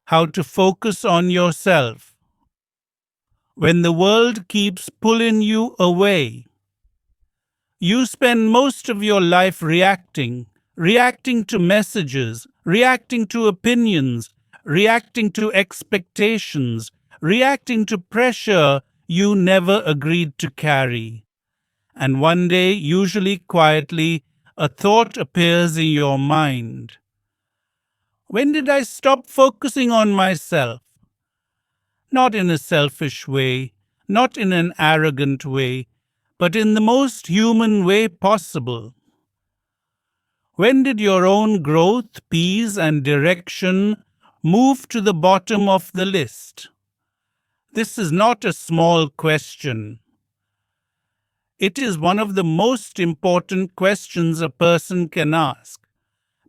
how to focus on yourself. When the world keeps pulling you away, you spend most of your life reacting to messages, reacting to opinions, reacting to expectations, reacting to pressure you never agreed to carry. And one day, usually quietly, a thought appears in your mind. When did I stop focusing on myself? Not in a selfish way, not in an arrogant way, but in the most human way possible. When did your own growth, peace, and direction move to the bottom of the list? This is not a small question. It is one of the most important questions a person can ask.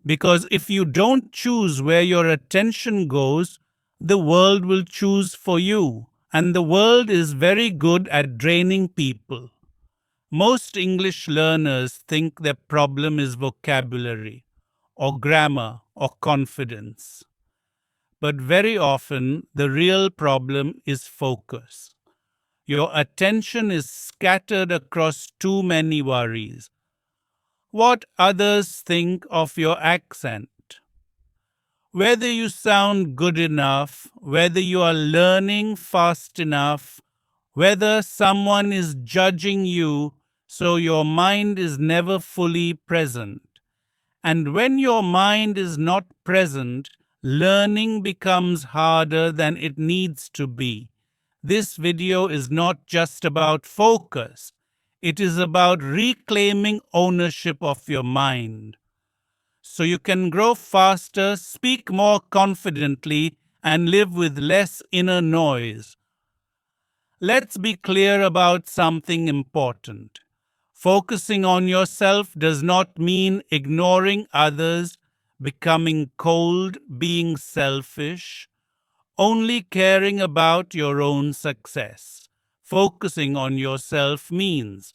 Because if you don't choose where your attention goes, the world will choose for you. And the world is very good at draining people. Most English learners think their problem is vocabulary, or grammar, or confidence. But very often, the real problem is focus. Your attention is scattered across too many worries. What others think of your accent, whether you sound good enough, whether you are learning fast enough, whether someone is judging you, so your mind is never fully present. And when your mind is not present, learning becomes harder than it needs to be. This video is not just about focus. It is about reclaiming ownership of your mind. So you can grow faster, speak more confidently, and live with less inner noise. Let's be clear about something important. Focusing on yourself does not mean ignoring others, becoming cold, being selfish, only caring about your own success. Focusing on yourself means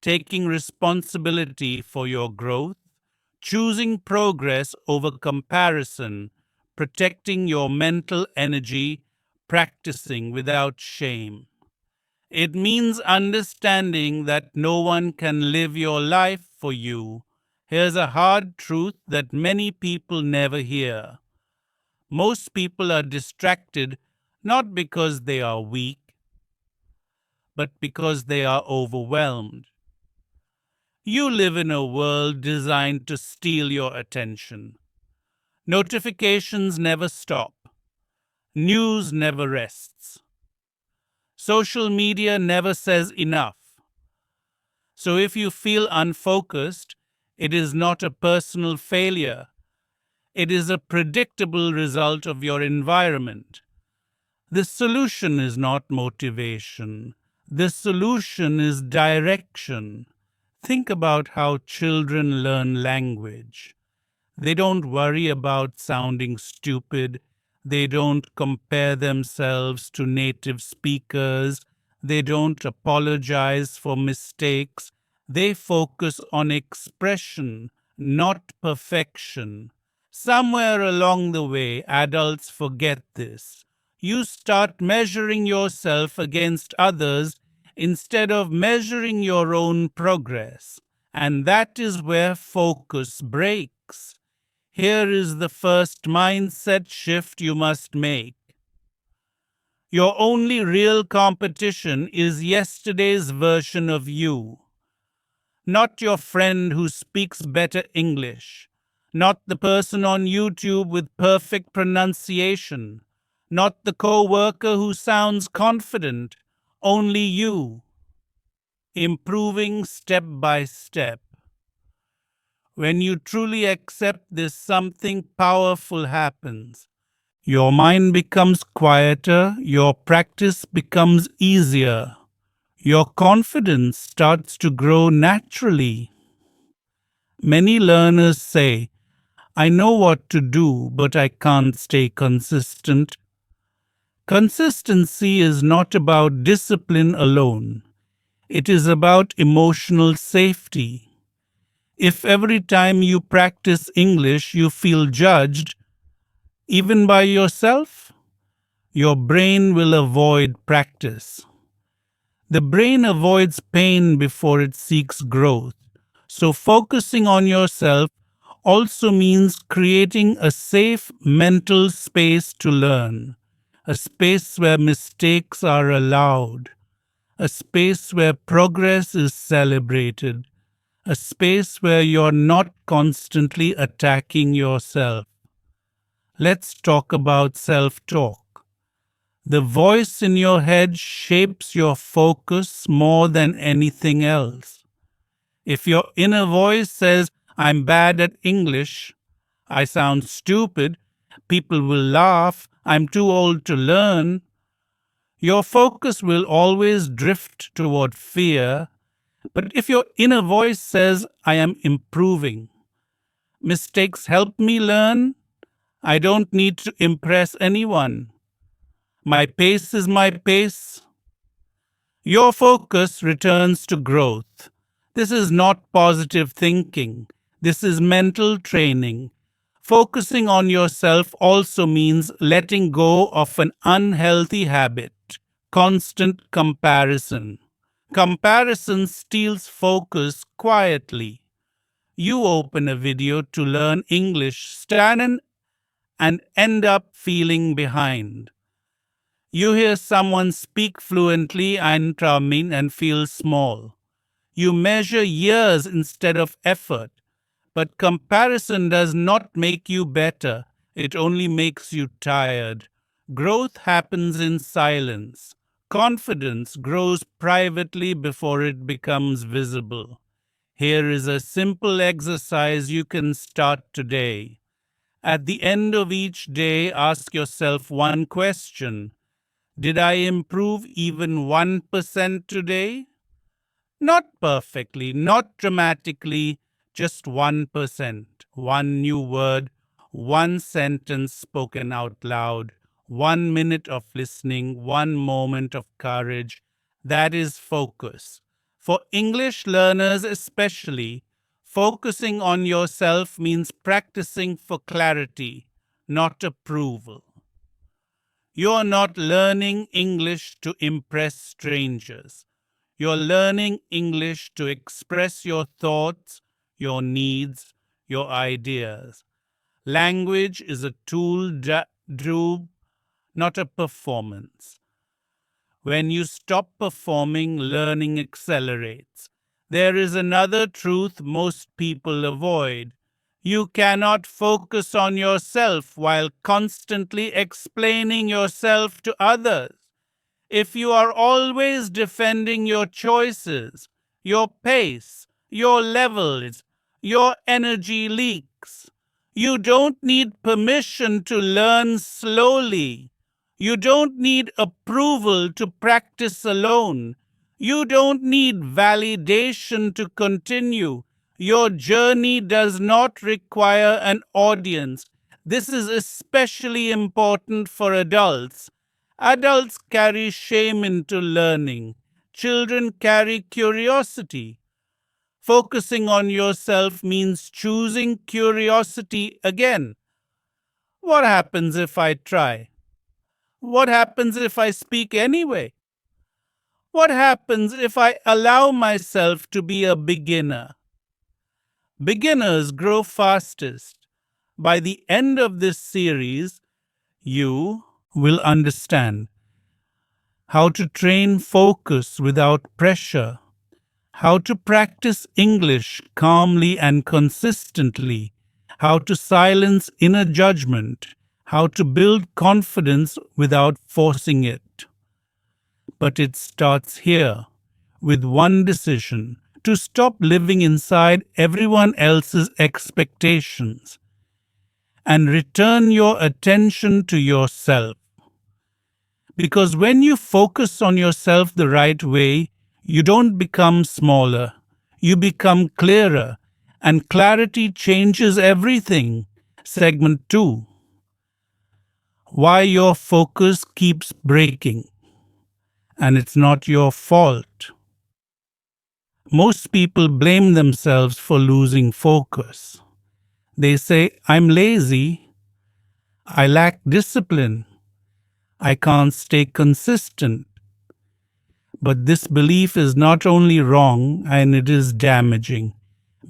taking responsibility for your growth, choosing progress over comparison, protecting your mental energy, practicing without shame. It means understanding that no one can live your life for you. Here's a hard truth that many people never hear. Most people are distracted not because they are weak, but because they are overwhelmed. You live in a world designed to steal your attention. Notifications never stop. News never rests. Social media never says enough. So if you feel unfocused, it is not a personal failure. It is a predictable result of your environment. The solution is not motivation. The solution is direction. Think about how children learn language. They don't worry about sounding stupid. They don't compare themselves to native speakers. They don't apologize for mistakes. They focus on expression, not perfection. Somewhere along the way, adults forget this. You start measuring yourself against others instead of measuring your own progress. And that is where focus breaks. Here is the first mindset shift you must make. Your only real competition is yesterday's version of you. Not your friend who speaks better English. Not the person on YouTube with perfect pronunciation. Not the co-worker who sounds confident. Only you. Improving step by step. When you truly accept this, something powerful happens. Your mind becomes quieter, your practice becomes easier. Your confidence starts to grow naturally. Many learners say, I know what to do, but I can't stay consistent. Consistency is not about discipline alone. It is about emotional safety. If every time you practice English you feel judged, even by yourself, your brain will avoid practice. The brain avoids pain before it seeks growth. So, focusing on yourself also means creating a safe mental space to learn, a space where mistakes are allowed, a space where progress is celebrated, a space where you're not constantly attacking yourself. Let's talk about self talk. The voice in your head shapes your focus more than anything else. If your inner voice says, I'm bad at English, I sound stupid, people will laugh, I'm too old to learn, your focus will always drift toward fear. But if your inner voice says, I am improving, mistakes help me learn, I don't need to impress anyone, my pace is my pace, your focus returns to growth. This is not positive thinking. This is mental training. Focusing on yourself also means letting go of an unhealthy habit, constant comparison. Comparison steals focus quietly. You open a video to learn English, and end up feeling behind. You hear someone speak fluently and feel small. You measure years instead of effort. But comparison does not make you better, it only makes you tired. Growth happens in silence. Confidence grows privately before it becomes visible. Here is a simple exercise you can start today. At the end of each day, ask yourself one question. Did I improve even 1% today? Not perfectly, not dramatically, just 1%. One new word, one sentence spoken out loud, 1 minute of listening, one moment of courage. That is focus. For English learners especially, focusing on yourself means practicing for clarity, not approval. You're not learning English to impress strangers. You're learning English to express your thoughts, your needs, your ideas. Language is a tool, Drew, not a performance. When you stop performing, learning accelerates. There is another truth most people avoid. You cannot focus on yourself while constantly explaining yourself to others. If you are always defending your choices, your pace, your levels, your energy leaks. You don't need permission to learn slowly. You don't need approval to practice alone. You don't need validation to continue. Your journey does not require an audience. This is especially important for adults. Adults carry shame into learning. Children carry curiosity. Focusing on yourself means choosing curiosity again. What happens if I try? What happens if I speak anyway? What happens if I allow myself to be a beginner? Beginners grow fastest. By the end of this series, you will understand how to train focus without pressure, how to practice English calmly and consistently, how to silence inner judgment, how to build confidence without forcing it. But it starts here, with one decision: to stop living inside everyone else's expectations and return your attention to yourself. Because when you focus on yourself the right way, you don't become smaller, you become clearer, and clarity changes everything. Segment 2: Why your focus keeps breaking. And it's not your fault. Most people blame themselves for losing focus. They say, I'm lazy, I lack discipline, I can't stay consistent. But this belief is not only wrong and it is damaging.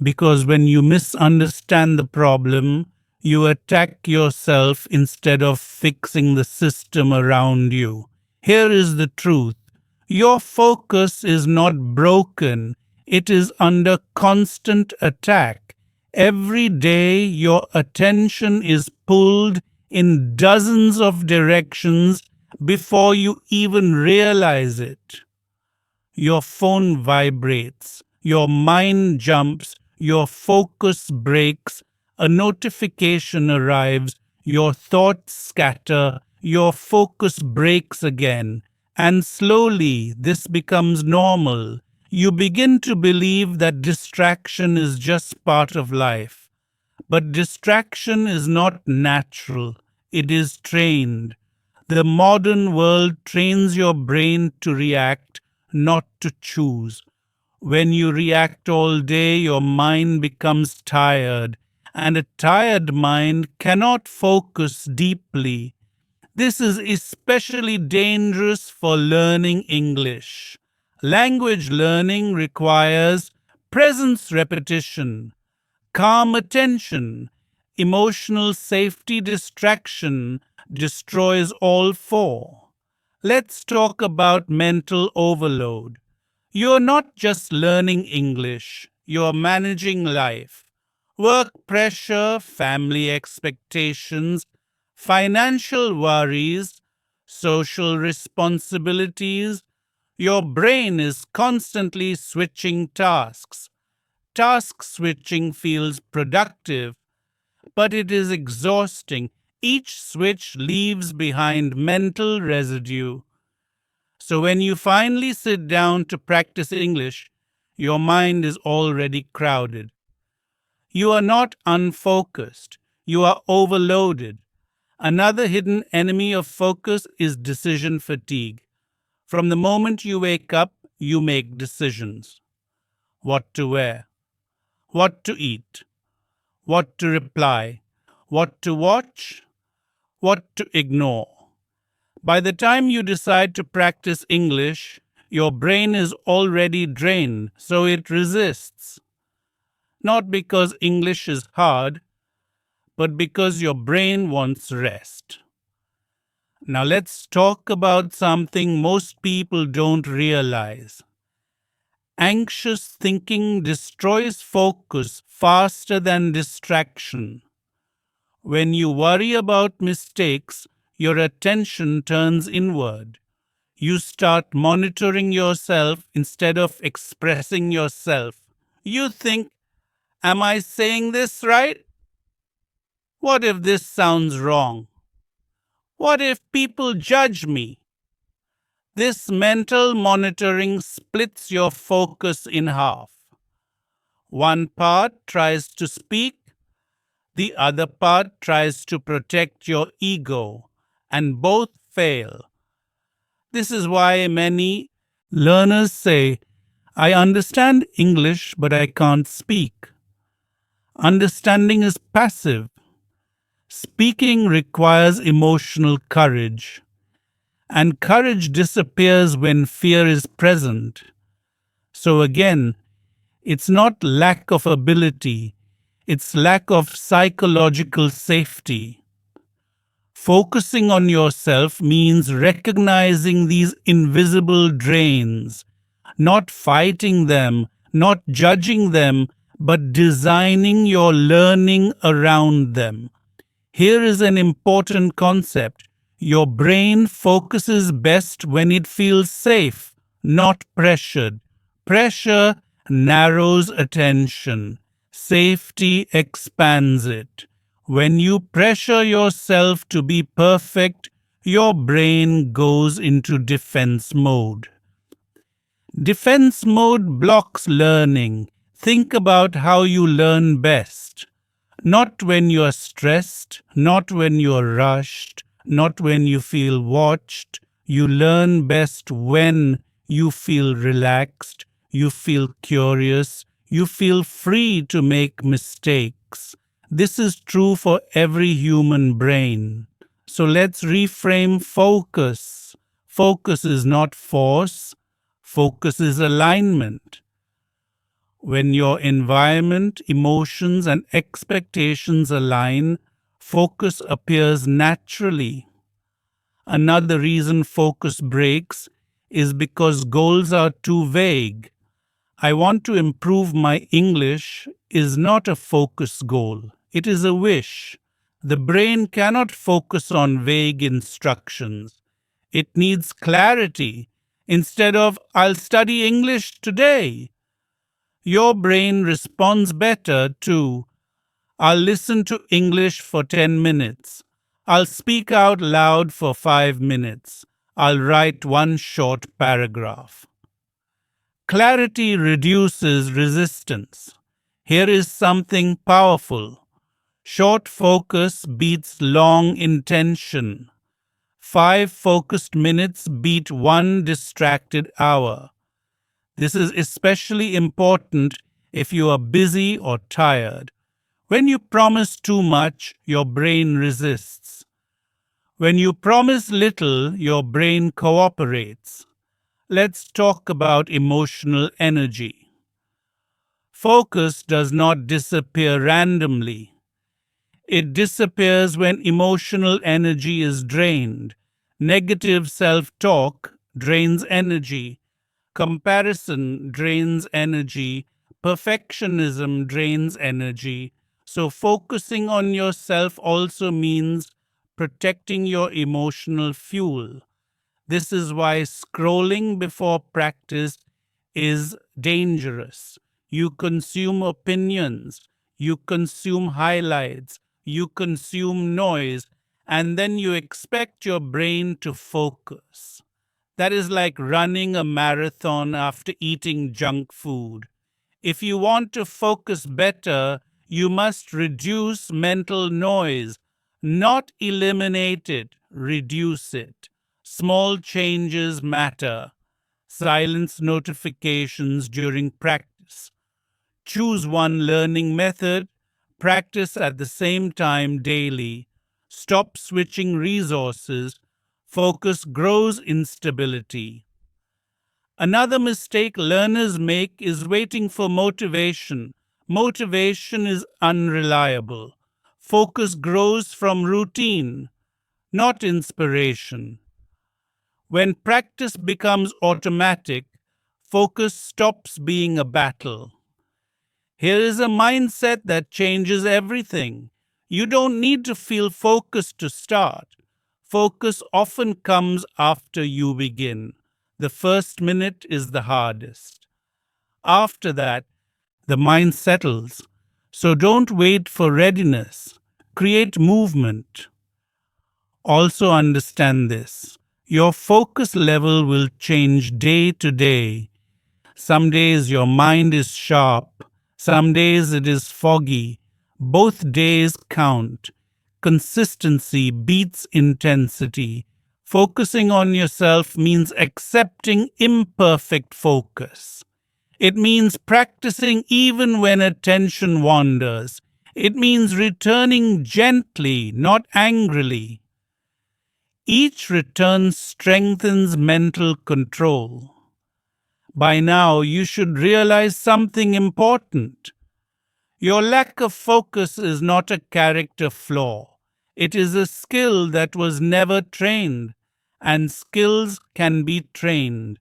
Because when you misunderstand the problem, you attack yourself instead of fixing the system around you. Here is the truth: your focus is not broken, it is under constant attack. Every day, your attention is pulled in dozens of directions before you even realize it. Your phone vibrates, your mind jumps, your focus breaks, a notification arrives, your thoughts scatter, your focus breaks again, and slowly this becomes normal. You begin to believe that distraction is just part of life. But distraction is not natural, it is trained. The modern world trains your brain to react, not to choose. When you react all day, your mind becomes tired, and a tired mind cannot focus deeply. This is especially dangerous for learning English. Language learning requires presence repetition, calm attention. Emotional safety distraction destroys all four. Let's talk about mental overload. You're not just learning English, you're managing life. Work pressure, family expectations, financial worries, social responsibilities. Your brain is constantly switching tasks. Task switching feels productive, but it is exhausting. Each switch leaves behind mental residue. So when you finally sit down to practice English, your mind is already crowded. You are not unfocused, you are overloaded. Another hidden enemy of focus is decision fatigue. From the moment you wake up, you make decisions: what to wear, what to eat, what to reply, what to watch, what to ignore. By the time you decide to practice English, your brain is already drained, so it resists. Not because English is hard, but because your brain wants rest. Now let's talk about something most people don't realize. Anxious thinking destroys focus faster than distraction. When you worry about mistakes, your attention turns inward. You start monitoring yourself instead of expressing yourself. You think, am I saying this right? What if this sounds wrong? What if people judge me? This mental monitoring splits your focus in half. One part tries to speak, the other part tries to protect your ego, and both fail. This is why many learners say, I understand English, but I can't speak. Understanding is passive. Speaking requires emotional courage, and courage disappears when fear is present. So again, it's not lack of ability, it's lack of psychological safety. Focusing on yourself means recognizing these invisible drains, not fighting them, not judging them, but designing your learning around them. Here is an important concept. Your brain focuses best when it feels safe, not pressured. Pressure narrows attention. Safety expands it. When you pressure yourself to be perfect, your brain goes into defense mode. Defense mode blocks learning. Think about how you learn best. Not when you are stressed, not when you are rushed, not when you feel watched. You learn best when you feel relaxed, you feel curious, you feel free to make mistakes. This is true for every human brain. So let's reframe focus. Focus is not force, focus is alignment. When your environment, emotions, and expectations align, focus appears naturally. Another reason focus breaks is because goals are too vague. I want to improve my English is not a focus goal, it is a wish. The brain cannot focus on vague instructions. It needs clarity. Instead of, I'll study English today, your brain responds better to, I'll listen to English for 10 minutes. I'll speak out loud for 5 minutes. I'll write one short paragraph. Clarity reduces resistance. Here is something powerful. Short focus beats long intention. 5 focused minutes beat 1 distracted hour. This is especially important if you are busy or tired. When you promise too much, your brain resists. When you promise little, your brain cooperates. Let's talk about emotional energy. Focus does not disappear randomly. It disappears when emotional energy is drained. Negative self-talk drains energy. Comparison drains energy. Perfectionism drains energy. So focusing on yourself also means protecting your emotional fuel. This is why scrolling before practice is dangerous. You consume opinions, you consume highlights, you consume noise, and then you expect your brain to focus. That is like running a marathon after eating junk food. If you want to focus better, you must reduce mental noise, not eliminate it, reduce it. Small changes matter. Silence notifications during practice. Choose one learning method. Practice at the same time daily. Stop switching resources. Focus grows instability. Another mistake learners make is waiting for motivation. Motivation is unreliable. Focus grows from routine, not inspiration. When practice becomes automatic, focus stops being a battle. Here is a mindset that changes everything. You don't need to feel focused to start. Focus often comes after you begin. The first minute is the hardest. After that, the mind settles. So don't wait for readiness. Create movement. Also understand this. Your focus level will change day to day. Some days your mind is sharp. Some days it is foggy. Both days count. Consistency beats intensity. Focusing on yourself means accepting imperfect focus. It means practicing even when attention wanders. It means returning gently, not angrily. Each return strengthens mental control. By now, you should realize something important. Your lack of focus is not a character flaw. It is a skill that was never trained, and skills can be trained.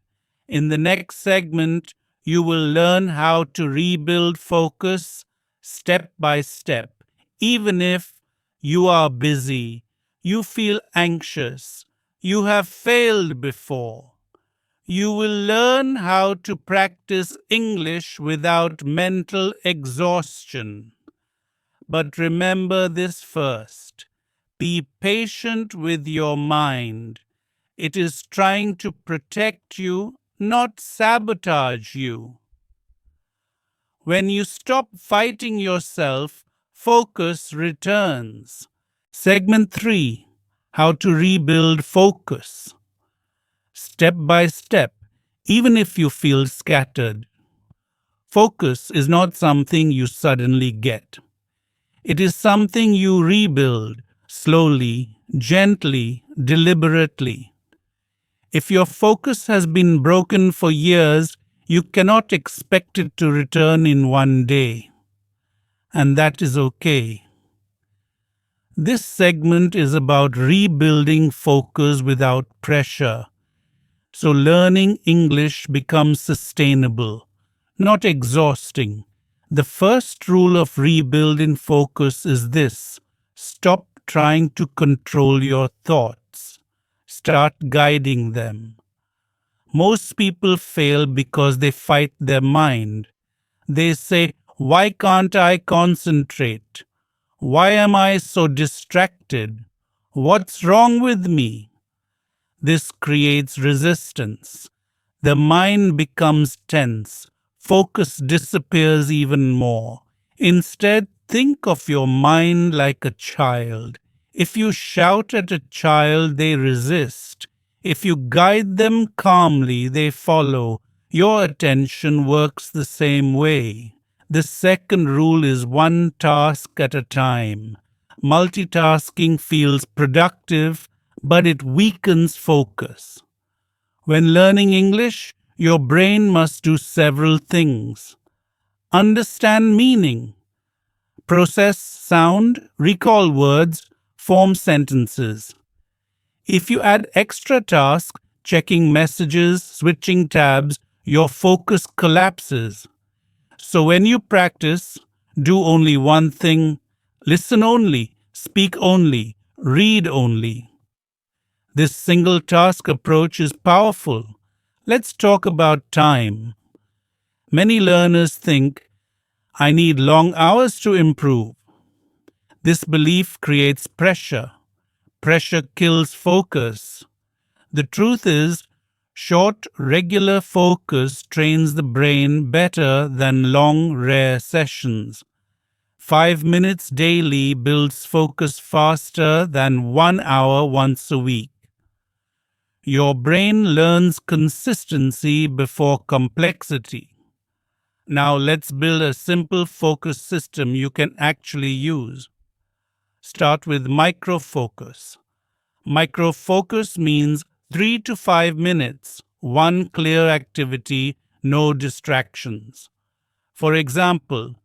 In the next segment, you will learn how to rebuild focus step by step. Even if you are busy, you feel anxious, you have failed before. You will learn how to practice English without mental exhaustion. But remember this first. Be patient with your mind. It is trying to protect you, not sabotage you. When you stop fighting yourself, focus returns. Segment 3. How to rebuild focus. Step by step, even if you feel scattered. Focus is not something you suddenly get. It is something you rebuild slowly, gently, deliberately. If your focus has been broken for years, you cannot expect it to return in one day. And that is okay. This segment is about rebuilding focus without pressure, so learning English becomes sustainable, not exhausting. The first rule of rebuilding focus is this: stop trying to control your thoughts. Start guiding them. Most people fail because they fight their mind. They say, "Why can't I concentrate? Why am I so distracted? What's wrong with me?" This creates resistance. The mind becomes tense. Focus disappears even more. Instead, think of your mind like a child. If you shout at a child, they resist. If you guide them calmly, they follow. Your attention works the same way. The second rule is one task at a time. Multitasking feels productive, but it weakens focus. When learning English, your brain must do several things: understand meaning, process sound, recall words, form sentences. If you add extra tasks, checking messages, switching tabs, your focus collapses. So when you practice, do only one thing: listen only, speak only, read only. This single task approach is powerful. Let's talk about time. Many learners think, "I need long hours to improve." This belief creates pressure. Pressure kills focus. The truth is, short, regular focus trains the brain better than long, rare sessions. 5 minutes daily builds focus faster than 1 hour once a week. Your brain learns consistency before complexity. Now let's build a simple focus system you can actually use. Start with micro-focus. Micro-focus means 3 to 5 minutes, one clear activity, no distractions. For example,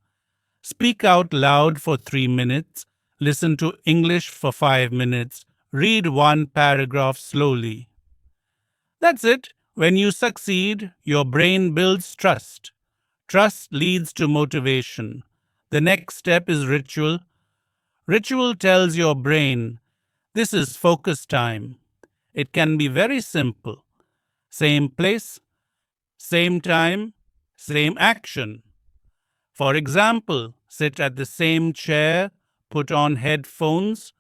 speak out loud for 3 minutes, listen to English for 5 minutes, read one paragraph slowly. That's it. When you succeed, your brain builds trust. Trust leads to motivation. The next step is ritual. Ritual tells your brain, this is focus time. It can be very simple. Same place, same time, same action. For example, sit at the same chair, put on headphones,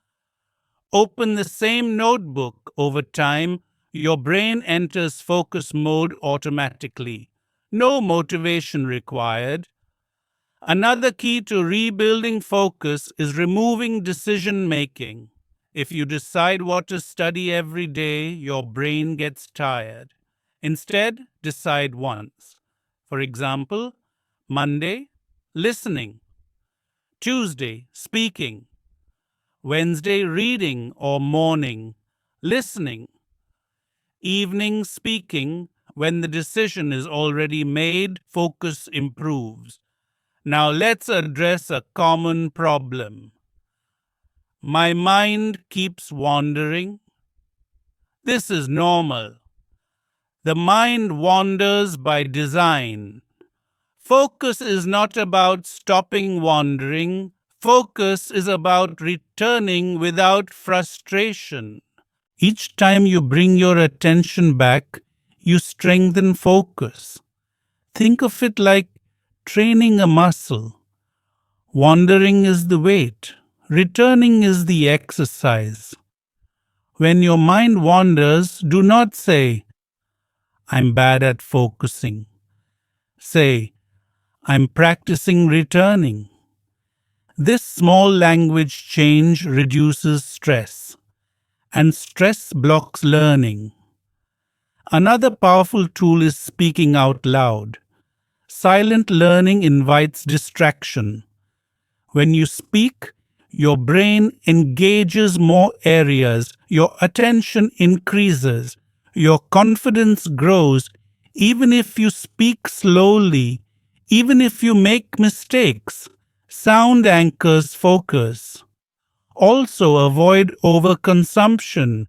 open the same notebook. Over time, your brain enters focus mode automatically. No motivation required. Another key to rebuilding focus is removing decision making. If you decide what to study every day, your brain gets tired. Instead, decide once. For example, Monday, listening. Tuesday, speaking. Wednesday, reading or morning, listening. Evening, speaking. When the decision is already made, focus improves. Now let's address a common problem. My mind keeps wandering. This is normal. The mind wanders by design. Focus is not about stopping wandering. Focus is about returning without frustration. Each time you bring your attention back, you strengthen focus. Think of it like training a muscle. Wandering is the weight. Returning is the exercise. When your mind wanders, do not say, "I'm bad at focusing." Say, "I'm practicing returning." This small language change reduces stress, and stress blocks learning. Another powerful tool is speaking out loud. Silent learning invites distraction. When you speak, Your brain engages more areas, your attention increases, your confidence grows, even if you speak slowly, even if you make mistakes. Sound anchors focus. Also, avoid overconsumption.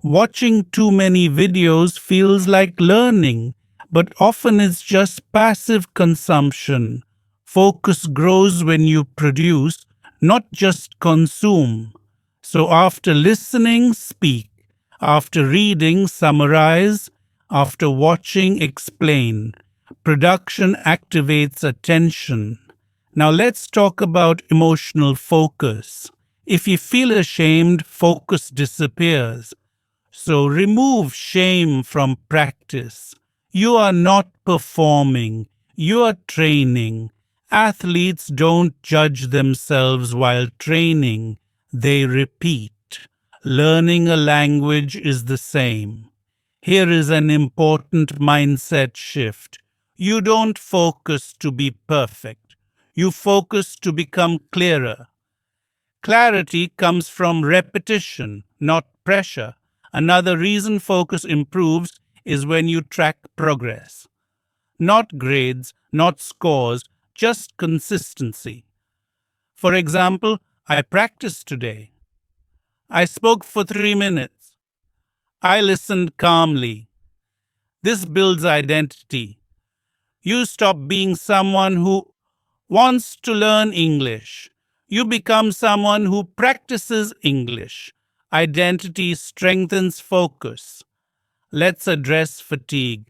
Watching too many videos feels like learning, but often it's just passive consumption. Focus grows when you produce, not just consume. So, after listening, speak. After reading, summarize. After watching, explain. Production activates attention. Now let's talk about emotional focus. If you feel ashamed, focus disappears. So remove shame from practice. You are not performing, you are training. Athletes don't judge themselves while training, they repeat. Learning a language is the same. Here is an important mindset shift. You don't focus to be perfect. You focus to become clearer. Clarity comes from repetition, not pressure. Another reason focus improves is when you track progress. Not grades, not scores, just consistency. For example, I practiced today. I spoke for 3 minutes. I listened calmly. This builds identity. You stop being someone who wants to learn English. You become someone who practices English. Identity strengthens focus. Let's address fatigue.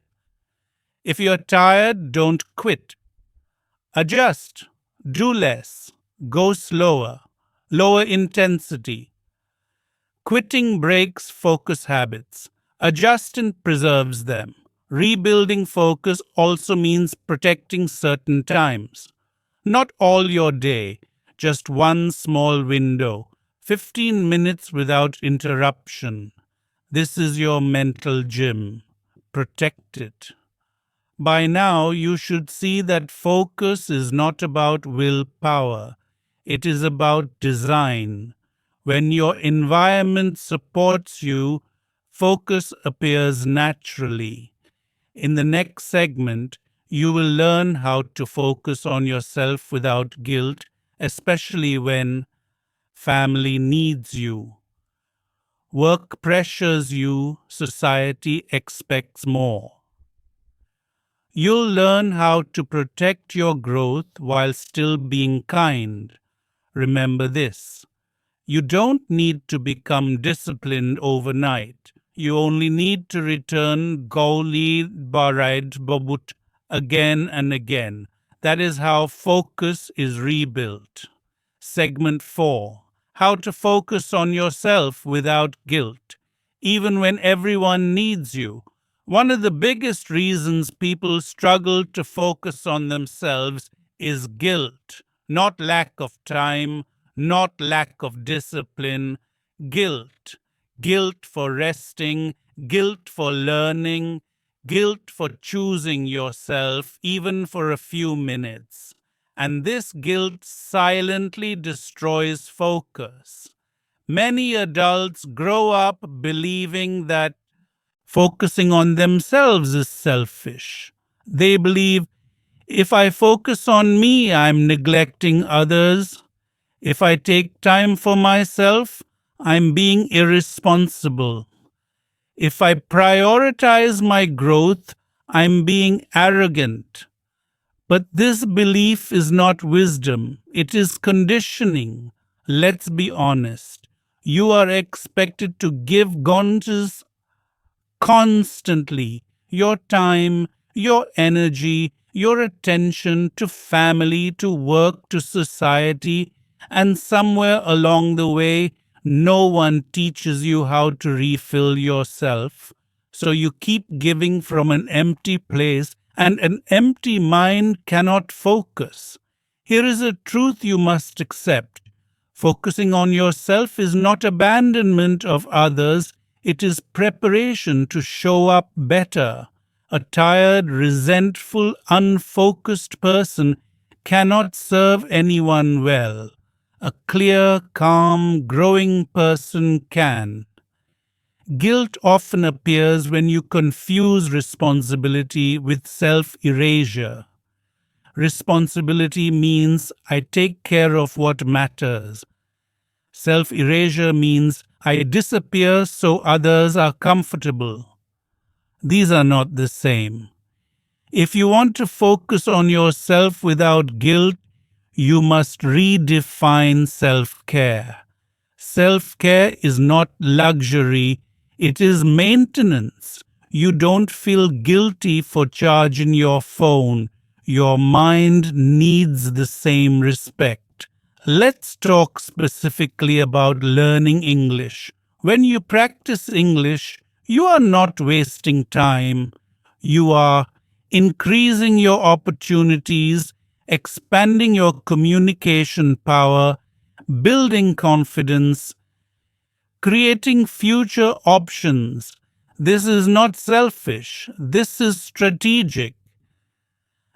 If you're tired, don't quit. Adjust. Do less. Go slower. Lower intensity. Quitting breaks focus habits. Adjusting preserves them. Rebuilding focus also means protecting certain times. Not all your day, just one small window, 15 minutes without interruption. This is your mental gym. Protect it. By now, you should see that focus is not about willpower. It is about design. When your environment supports you, focus appears naturally. In the next segment, you will learn how to focus on yourself without guilt, especially when family needs you. Work pressures you, society expects more. You'll learn how to protect your growth while still being kind. Remember this. You don't need to become disciplined overnight. You only need to return Gauli Baraid Babut again and again. That is how focus is rebuilt. Segment 4. How to focus on yourself without guilt, even when everyone needs you. One of the biggest reasons people struggle to focus on themselves is guilt, not lack of time, not lack of discipline, guilt. Guilt for resting, guilt for learning, guilt for choosing yourself, even for a few minutes. And this guilt silently destroys focus. Many adults grow up believing that focusing on themselves is selfish. They believe if I focus on me, I'm neglecting others. If I take time for myself, I'm being irresponsible. If I prioritize my growth, I'm being arrogant. But this belief is not wisdom, it is conditioning. Let's be honest. You are expected to give Gonz's constantly your time, your energy, your attention to family, to work, to society, and somewhere along the way, no one teaches you how to refill yourself. So you keep giving from an empty place, and an empty mind cannot focus. Here is a truth you must accept. Focusing on yourself is not abandonment of others, it is preparation to show up better. A tired, resentful, unfocused person cannot serve anyone well. a clear, calm, growing person can. Guilt often appears when you confuse responsibility with self erasure. Responsibility means I take care of what matters. Self erasure means I disappear so others are comfortable. These are not the same. If you want to focus on yourself without guilt, you must redefine self care. Self care is not luxury, it is maintenance. You don't feel guilty for charging your phone. Your mind needs the same respect. Let's talk specifically about learning English. When you practice English, you are not wasting time. You are increasing your opportunities, expanding your communication power, building confidence, creating future options. This is not selfish, this is strategic.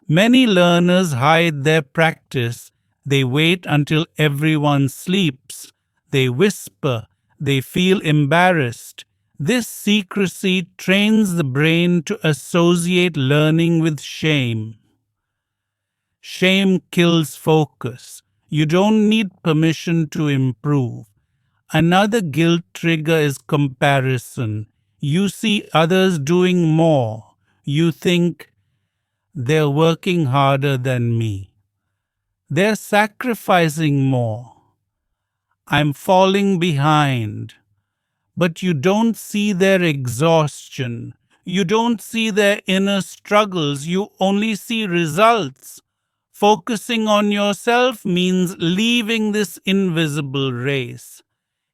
Many learners hide their practice. They wait until everyone sleeps. They whisper. They feel embarrassed. This secrecy trains the brain to associate learning with shame. Shame kills focus. You don't need permission to improve. Another guilt trigger is comparison. You see others doing more. You think, they're working harder than me. They're sacrificing more. I'm falling behind. But you don't see their exhaustion. You don't see their inner struggles. You only see results. Focusing on yourself means leaving this invisible race.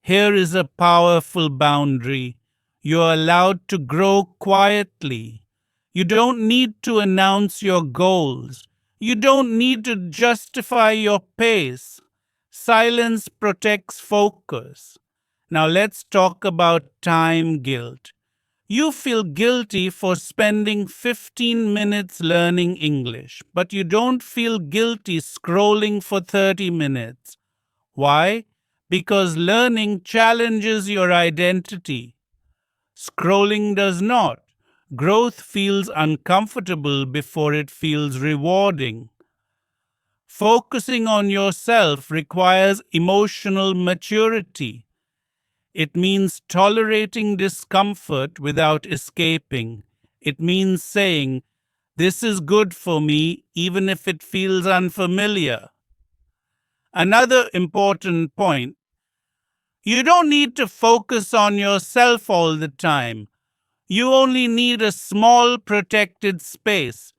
Here is a powerful boundary. You're allowed to grow quietly. You don't need to announce your goals. You don't need to justify your pace. Silence protects focus. Now let's talk about time guilt. You feel guilty for spending 15 minutes learning English, but you don't feel guilty scrolling for 30 minutes. Why? Because learning challenges your identity. Scrolling does not. Growth feels uncomfortable before it feels rewarding. Focusing on yourself requires emotional maturity. It means tolerating discomfort without escaping. It means saying, this is good for me even if it feels unfamiliar. Another important point, you don't need to focus on yourself all the time. You only need a small protected space,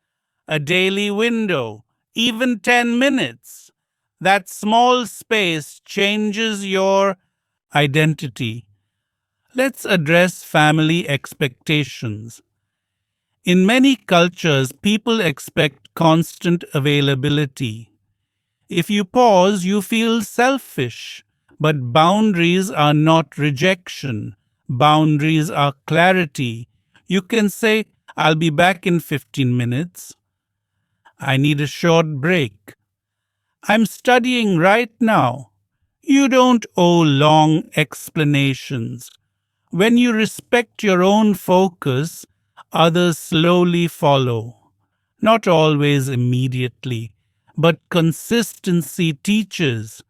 a daily window, even 10 minutes. That small space changes your identity. Let's address family expectations. In many cultures, people expect constant availability. If you pause, you feel selfish. But boundaries are not rejection. Boundaries are clarity. You can say, I'll be back in 15 minutes. I need a short break. I'm studying right now. You don't owe long explanations. When you respect your own focus, others slowly follow. Not always immediately, but consistency teaches.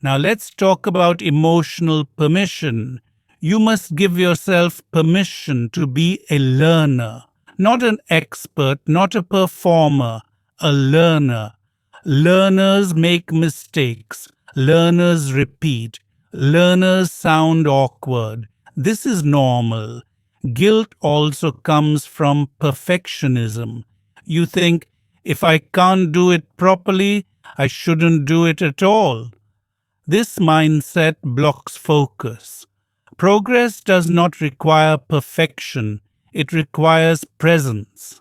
Now let's talk about emotional permission. You must give yourself permission to be a learner, not an expert, not a performer, a learner. Learners make mistakes. Learners repeat. Learners sound awkward. This is normal. Guilt also comes from perfectionism. You think, if I can't do it properly, I shouldn't do it at all. This mindset blocks focus. Progress does not require perfection, it requires presence.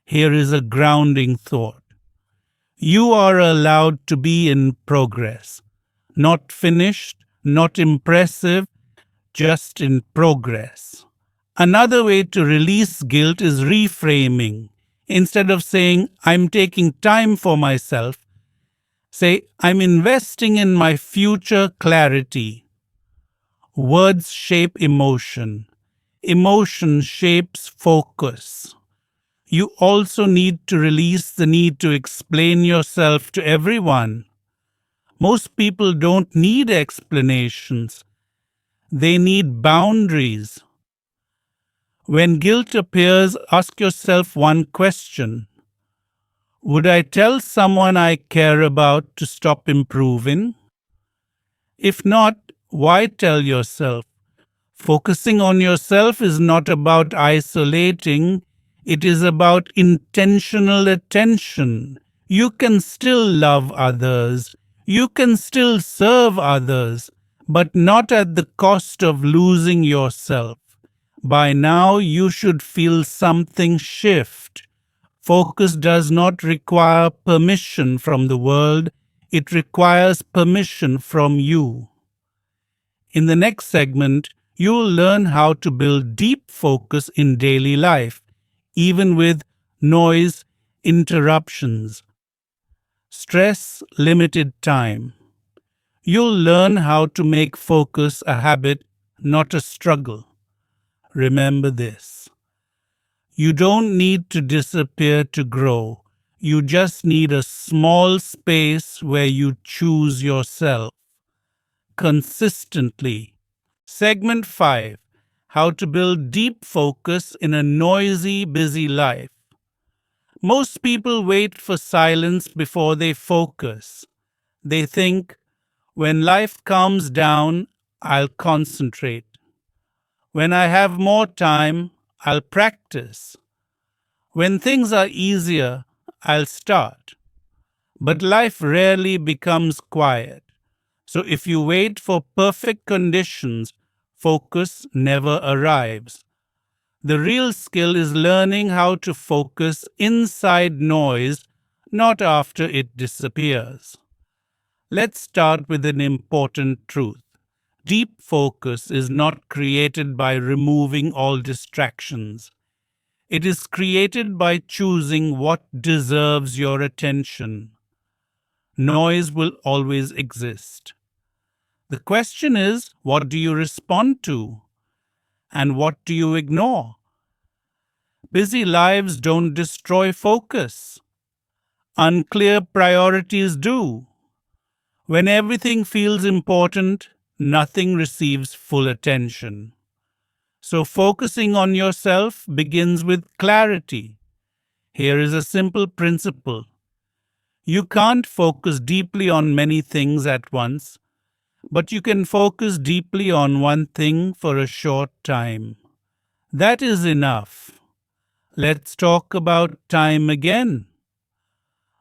Here is a grounding thought. You are allowed to be in progress, not finished, not impressive, just in progress. Another way to release guilt is reframing. Instead of saying, I'm taking time for myself, Say, I'm investing in my future clarity. Words shape emotion. Emotion shapes focus. You also need to release the need to explain yourself to everyone. Most people don't need explanations. They need boundaries. When guilt appears, ask yourself one question. Would I tell someone I care about to stop improving? If not, why tell yourself? Focusing on yourself is not about isolating, it is about intentional attention. You can still love others, you can still serve others, but not at the cost of losing yourself. By now, you should feel something shift. Focus does not require permission from the world, it requires permission from you. In the next segment, you will learn how to build deep focus in daily life, even with noise, interruptions, stress, limited time. You'll learn how to make focus a habit, not a struggle. Remember this. You don't need to disappear to grow. You just need a small space where you choose yourself consistently. Segment 5. How to build deep focus in a noisy, busy life. Most people wait for silence before they focus. They think, when life calms down, I'll concentrate. When I have more time, I'll practice. When things are easier, I'll start. But life rarely becomes quiet. So if you wait for perfect conditions, focus never arrives. The real skill is learning how to focus inside noise, not after it disappears. Let's start with an important truth. Deep focus is not created by removing all distractions. It is created by choosing what deserves your attention. Noise will always exist. The question is, what do you respond to? And what do you ignore? Busy lives don't destroy focus. Unclear priorities do. When everything feels important, nothing receives full attention. So focusing on yourself begins with clarity. Here is a simple principle. You can't focus deeply on many things at once, but you can focus deeply on one thing for a short time. That is enough. Let's talk about time again.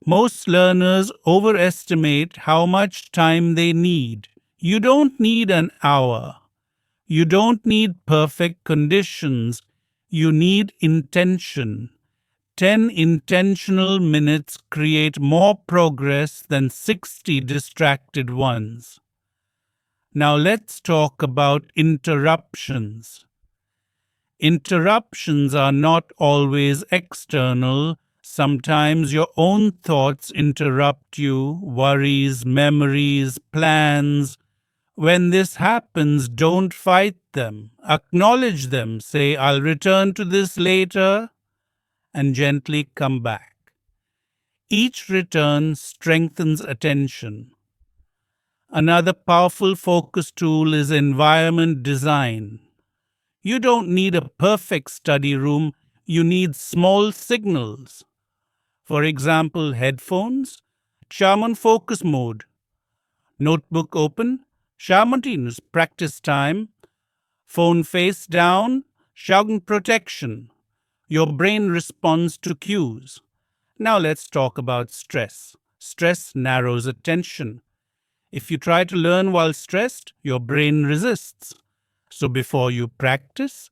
Most learners overestimate how much time they need. You don't need an hour. You don't need perfect conditions. You need intention. 10 intentional minutes create more progress than 60 distracted ones. Now let's talk about interruptions. Interruptions are not always external. Sometimes your own thoughts interrupt you, worries, memories, plans. When this happens, don't fight them. Acknowledge them. Say, I'll return to this later, and gently come back. Each return strengthens attention. Another powerful focus tool is environment design. You don't need a perfect study room, you need small signals. For example, headphones, Shaman focus mode. Notebook open, Shamantinus practice time. Phone face down, Shaman protection. Your brain responds to cues. Now let's talk about stress. Stress narrows attention. If you try to learn while stressed, your brain resists. So before you practice,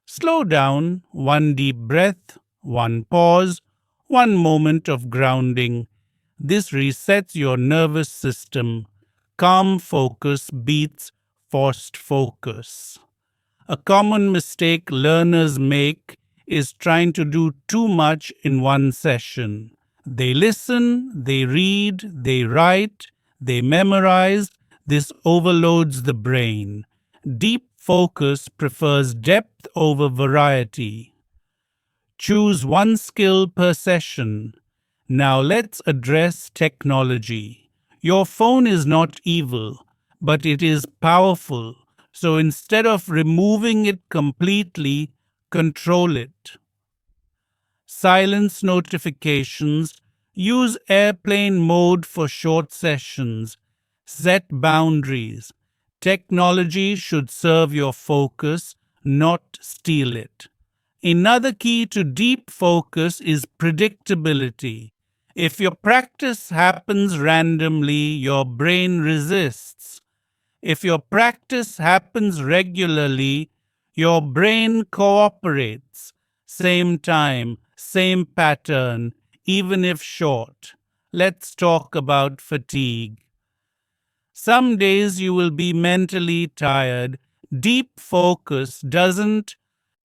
slow down, one deep breath, one pause, one moment of grounding. This resets your nervous system. Calm focus beats forced focus. A common mistake learners make is trying to do too much in one session. They listen, they read, they write, they memorize. This overloads the brain. Deep focus prefers depth over variety. Choose one skill per session. Now let's address technology. Your phone is not evil, but it is powerful. So instead of removing it completely, control it. Silence notifications. Use airplane mode for short sessions. Set boundaries. Technology should serve your focus, not steal it. Another key to deep focus is predictability. If your practice happens randomly, your brain resists. If your practice happens regularly, your brain cooperates. Same time, same pattern, even if short. Let's talk about fatigue. Some days you will be mentally tired. Deep focus doesn't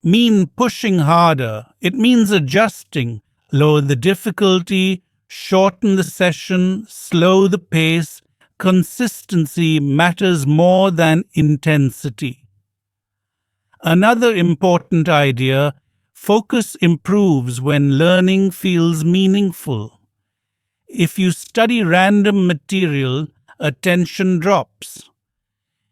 mean pushing harder. It means adjusting. Lower the difficulty, shorten the session, slow the pace. Consistency matters more than intensity. Another important idea: focus improves when learning feels meaningful. If you study random material, attention drops.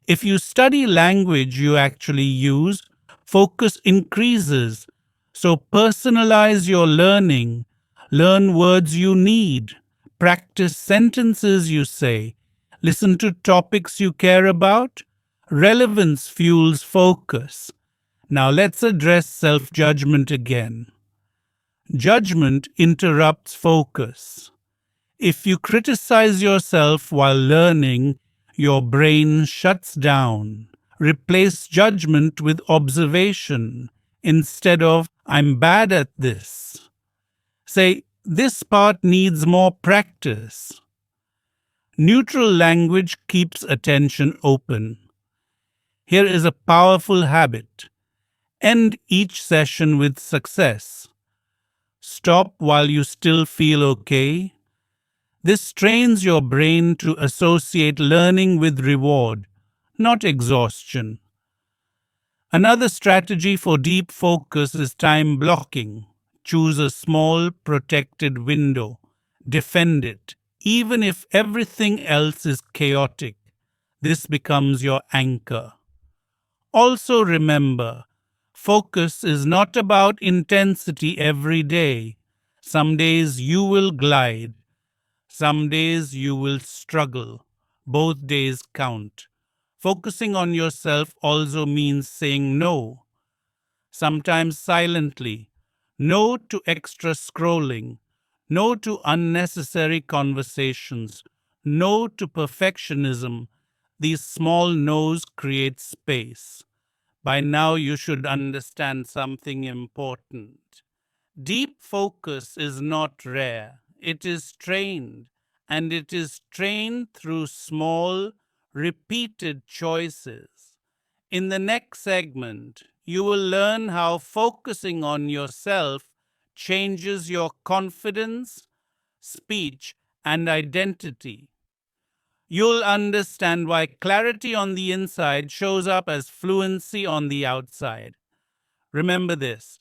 If you study language you actually use, focus increases. So personalize your learning. Learn words you need. Practice sentences you say. Listen to topics you care about. Relevance fuels focus. Now let's address self-judgment again. Judgment interrupts focus. If you criticize yourself while learning, your brain shuts down. Replace judgment with observation instead of "I'm bad at this." Say, "This part needs more practice." Neutral language keeps attention open. Here is a powerful habit. End each session with success. Stop while you still feel okay. This trains your brain to associate learning with reward, not exhaustion. Another strategy for deep focus is time blocking. Choose a small, protected window. Defend it. Even if everything else is chaotic, this becomes your anchor. Also remember, focus is not about intensity every day. Some days you will glide. Some days you will struggle. Both days count. Focusing on yourself also means saying no, sometimes silently. No to extra scrolling. No to unnecessary conversations. No to perfectionism. These small no's create space. By now you should understand something important. Deep focus is not rare. It is trained, and it is trained through small, repeated choices. In the next segment, you will learn how focusing on yourself changes your confidence, speech, and identity. You'll understand why clarity on the inside shows up as fluency on the outside. Remember this: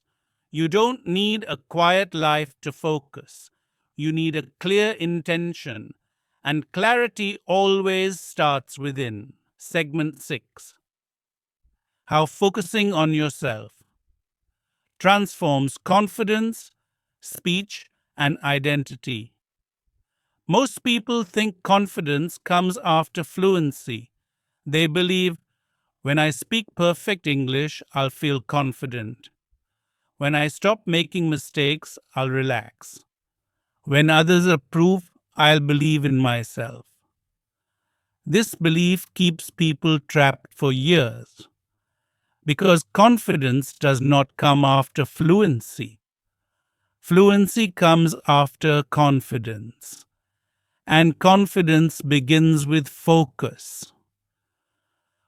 you don't need a quiet life to focus. You need a clear intention, and clarity always starts within. Segment 6: how focusing on yourself transforms confidence, speech, and identity. Most people think confidence comes after fluency. They believe, when I speak perfect English, I'll feel confident. When I stop making mistakes, I'll relax. When others approve, I'll believe in myself. This belief keeps people trapped for years, because confidence does not come after fluency. Fluency comes after confidence, and confidence begins with focus.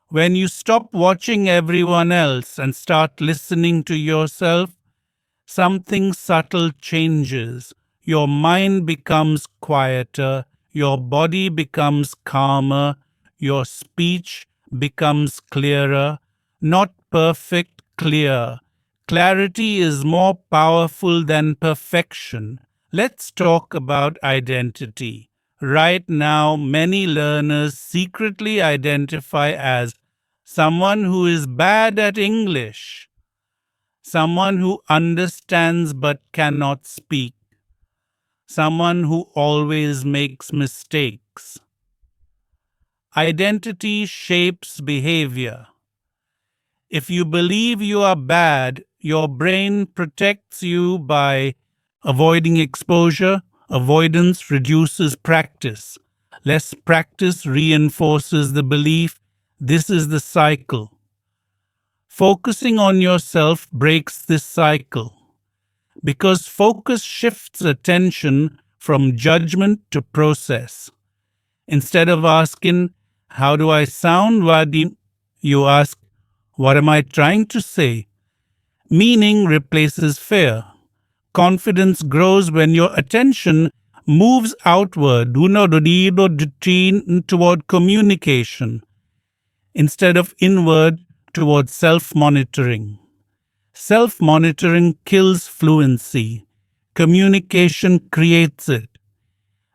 When you stop watching everyone else and start listening to yourself, something subtle changes. your mind becomes quieter, your body becomes calmer, your speech becomes clearer, not perfect, clear. Clarity is more powerful than perfection. Let's talk about identity. Right now, many learners secretly identify as someone who is bad at English, someone who understands but cannot speak, someone who always makes mistakes. Identity shapes behavior. If you believe you are bad, your brain protects you by avoiding exposure. Avoidance reduces practice. Less practice reinforces the belief. This is the cycle. Focusing on yourself breaks this cycle because focus shifts attention from judgment to process. Instead of asking, how do I sound, Vadim? You ask, what am I trying to say? Meaning replaces fear. Confidence grows when your attention moves outward, toward communication, instead of inward toward self-monitoring. Self-monitoring kills fluency. Communication creates it.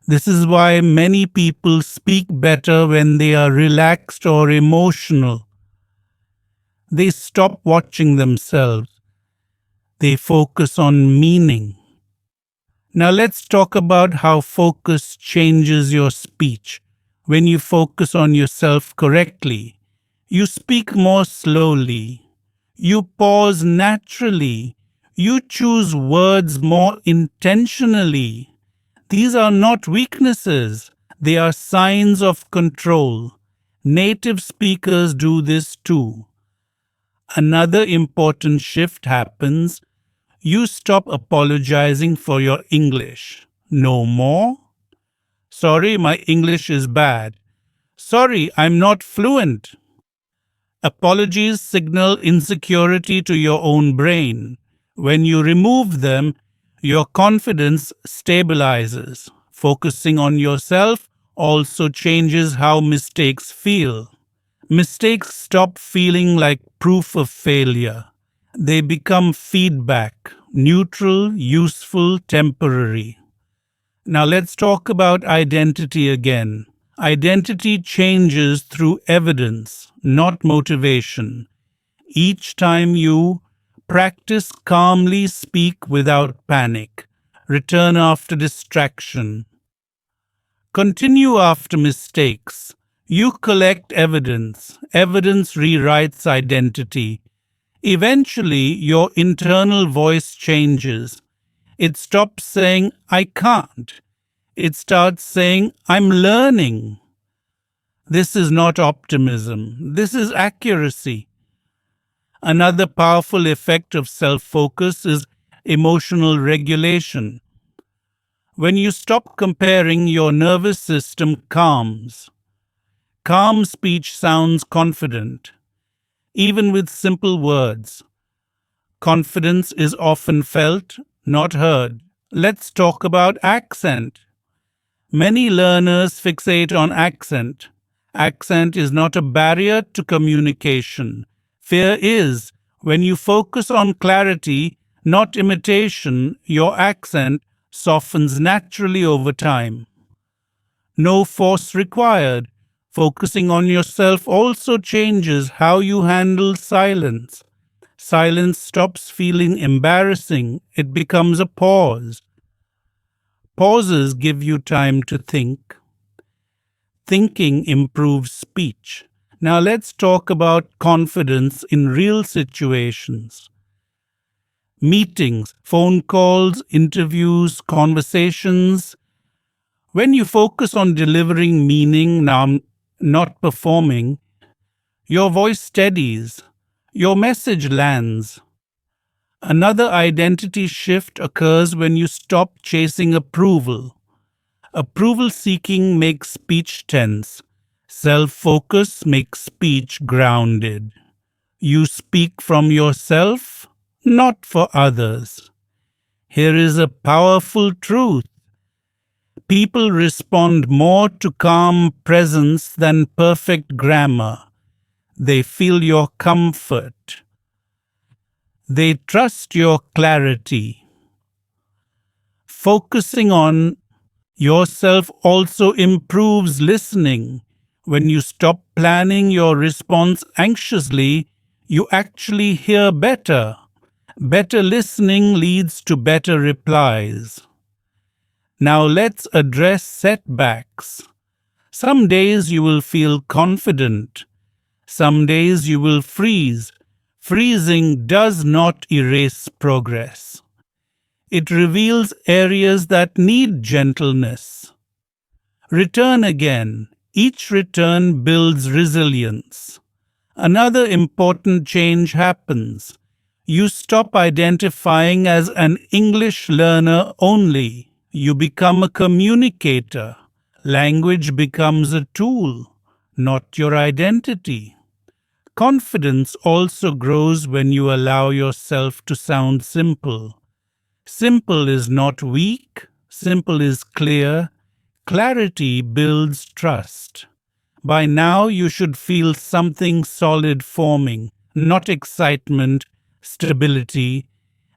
This is why many people speak better when they are relaxed or emotional. They stop watching themselves. They focus on meaning. Now let's talk about how focus changes your speech. When you focus on yourself correctly, you speak more slowly. You pause naturally. You choose words more intentionally. These are not weaknesses. They are signs of control. Native speakers do this too. Another important shift happens. You stop apologizing for your English. No more. Sorry, my English is bad. Sorry, I'm not fluent. Apologies signal insecurity to your own brain. When you remove them, your confidence stabilizes. Focusing on yourself also changes how mistakes feel. Mistakes stop feeling like proof of failure. They become feedback, neutral, useful, temporary. Now let's talk about identity again. Identity changes through evidence, not motivation. Each time you practice calmly, speak without panic, return after distraction, continue after mistakes, you collect evidence. Evidence rewrites identity. Eventually, your internal voice changes. It stops saying, I can't. It starts saying, I'm learning. This is not optimism. This is accuracy. Another powerful effect of self-focus is emotional regulation. When you stop comparing, your nervous system calms. Calm speech sounds confident, even with simple words. Confidence is often felt, not heard. Let's talk about accent. Many learners fixate on accent. Accent is not a barrier to communication. Fear is. When you focus on clarity, not imitation, your accent softens naturally over time. No force required. Focusing on yourself also changes how you handle silence. Silence stops feeling embarrassing. It becomes a pause. Pauses give you time to think. Thinking improves speech. Now let's talk about confidence in real situations. Meetings, phone calls, interviews, conversations. When you focus on delivering meaning, now not performing, your voice steadies, your message lands. Another identity shift occurs when you stop chasing approval. Approval seeking makes speech tense. Self-focus makes speech grounded. You speak from yourself, not for others. Here is a powerful truth. People respond more to calm presence than perfect grammar. They feel your comfort. They trust your clarity. Focusing on yourself also improves listening. When you stop planning your response anxiously, you actually hear better. Better listening leads to better replies. Now let's address setbacks. Some days you will feel confident. Some days you will freeze. Freezing does not erase progress. It reveals areas that need gentleness. Return again. Each return builds resilience. Another important change happens. You stop identifying as an English learner only. You become a communicator. Language becomes a tool, not your identity. Confidence also grows when you allow yourself to sound simple. Simple is not weak, simple is clear. Clarity builds trust. By now, you should feel something solid forming, not excitement, stability.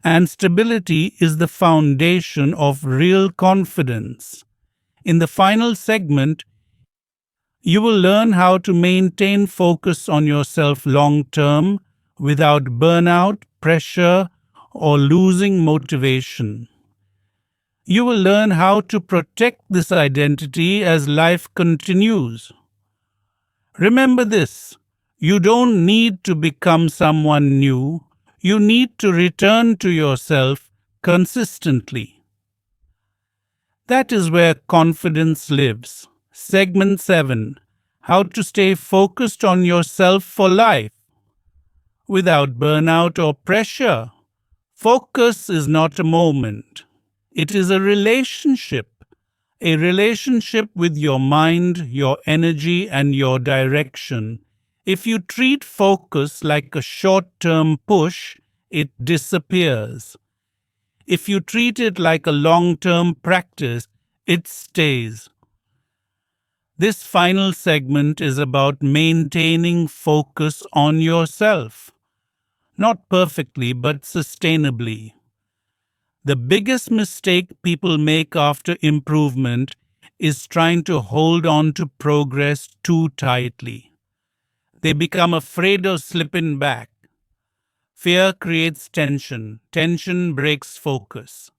And stability is the foundation of real confidence. In the final segment, you will learn how to maintain focus on yourself long term without burnout, pressure, or losing motivation. You will learn how to protect this identity as life continues. Remember this: you don't need to become someone new, you need to return to yourself consistently. That is where confidence lives. Segment 7: How to stay focused on yourself for life without burnout or pressure. Focus is not a moment, it is a relationship with your mind, your energy, and your direction. If you treat focus like a short-term push, it disappears. If you treat it like a long-term practice, it stays. This final segment is about maintaining focus on yourself. Not perfectly, but sustainably. The biggest mistake people make after improvement is trying to hold on to progress too tightly. They become afraid of slipping back. Fear creates tension. Tension breaks focus.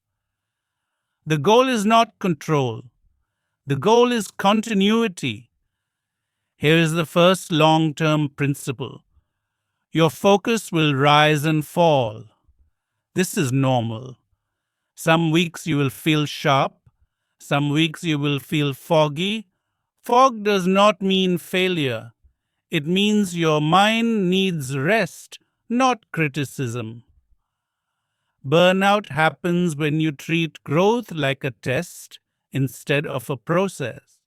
The goal is not control. The goal is continuity. Here is the first long-term principle. Your focus will rise and fall. This is normal. Some weeks you will feel sharp. Some weeks you will feel foggy. Fog does not mean failure. It means your mind needs rest, not criticism. Burnout happens when you treat growth like a test instead of a process.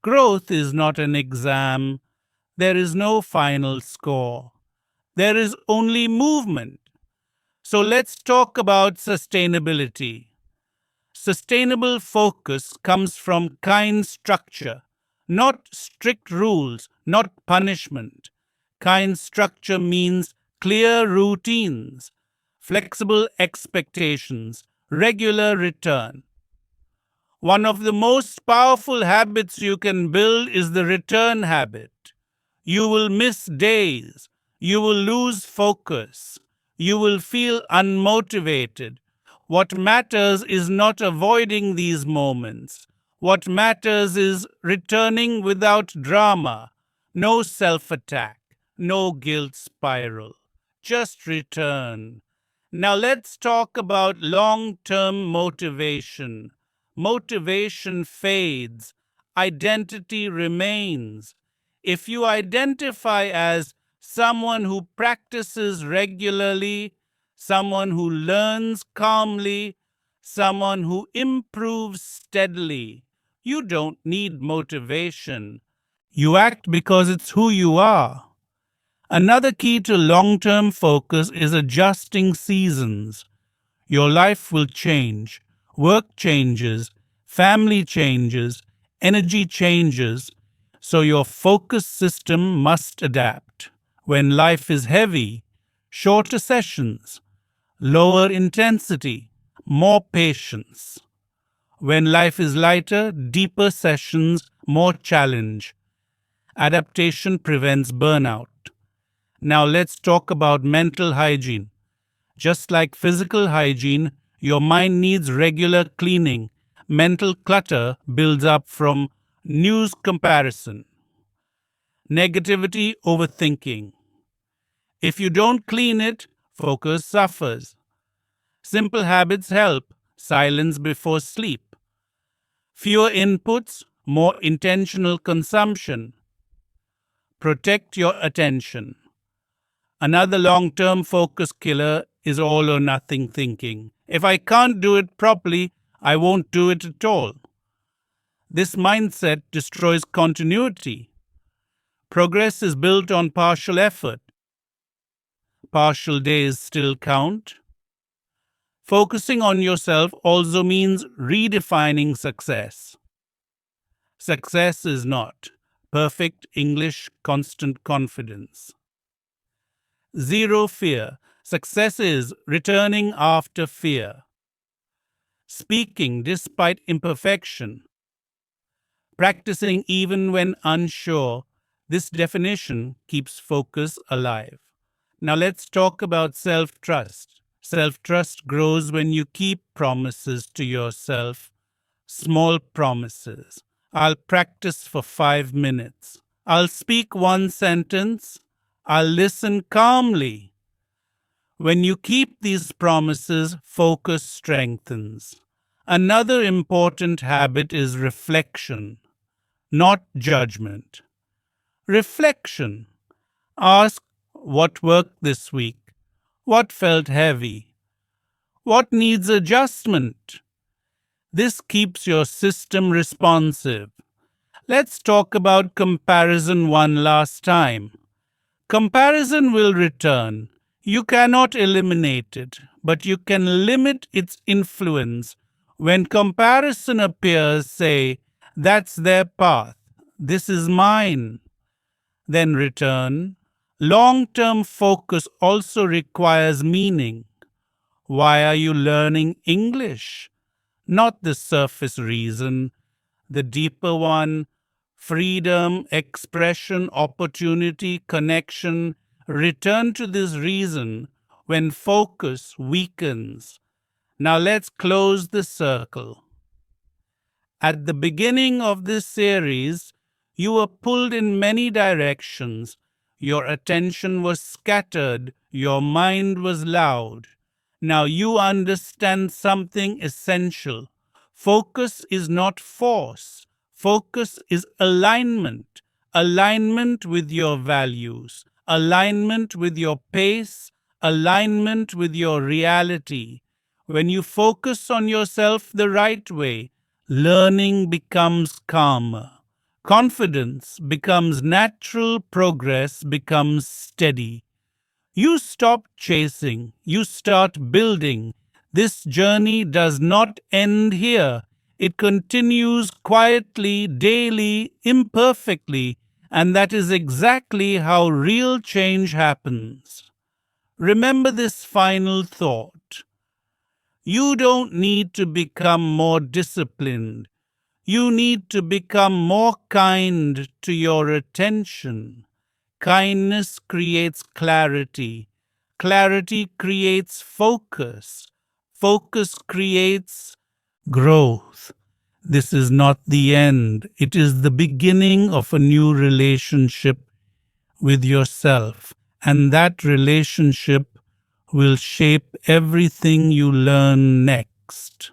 Growth is not an exam. There is no final score. There is only movement. So let's talk about sustainability. Sustainable focus comes from kind structure, not strict rules, not punishment. Kind structure means clear routines, flexible expectations, regular return. One of the most powerful habits you can build is the return habit. You will miss days. You will lose focus. You will feel unmotivated. What matters is not avoiding these moments. What matters is returning without drama. No self-attack. No guilt spiral. Just return. Now let's talk about long-term motivation. Motivation fades. Identity remains. If you identify as someone who practices regularly, someone who learns calmly, someone who improves steadily, you don't need motivation. You act because it's who you are. Another key to long-term focus is adjusting seasons. Your life will change. Work changes, family changes, energy changes, so your focus system must adapt. When life is heavy, shorter sessions, lower intensity, more patience. When life is lighter, deeper sessions, more challenge. Adaptation prevents burnout. Now let's talk about mental hygiene. Just like physical hygiene, your mind needs regular cleaning. Mental clutter builds up from news comparison, negativity, overthinking. If you don't clean it, focus suffers. Simple habits help. Silence before sleep. Fewer inputs, more intentional consumption. Protect your attention. Another long term focus killer is all or nothing thinking. If I can't do it properly, I won't do it at all. This mindset destroys continuity. Progress is built on partial effort. Partial days still count. Focusing on yourself also means redefining success. Success is not perfect English, constant confidence. Zero fear. Success is returning after fear. Speaking despite imperfection. Practicing even when unsure. This definition keeps focus alive. Now let's talk about self-trust. Self-trust grows when you keep promises to yourself. Small promises. I'll practice for 5 minutes. I'll speak one sentence. I'll listen calmly. When you keep these promises, focus strengthens. Another important habit is reflection, not judgment. Reflection. Ask what worked this week, what felt heavy, what needs adjustment. This keeps your system responsive. Let's talk about comparison one last time. Comparison will return. You cannot eliminate it, but you can limit its influence. When comparison appears, say, "That's their path. This is mine." Then return. Long-term focus also requires meaning. Why are you learning English? Not the surface reason, the deeper one: freedom, expression, opportunity, connection. Return to this reason when focus weakens. Now let's close the circle. At the beginning of this series, you were pulled in many directions. Your attention was scattered. Your mind was loud. Now you understand something essential. Focus is not force. Focus is alignment. Alignment with your values. Alignment with your pace. Alignment with your reality. When you focus on yourself the right way, learning becomes calmer. Confidence becomes natural. Progress becomes steady. You stop chasing. You start building. This journey does not end here. It continues quietly, daily, imperfectly, and that is exactly how real change happens. Remember this final thought. You don't need to become more disciplined. You need to become more kind to your attention. Kindness creates clarity. Clarity creates focus. Focus creates growth. This is not the end. It is the beginning of a new relationship with yourself. And that relationship will shape everything you learn next.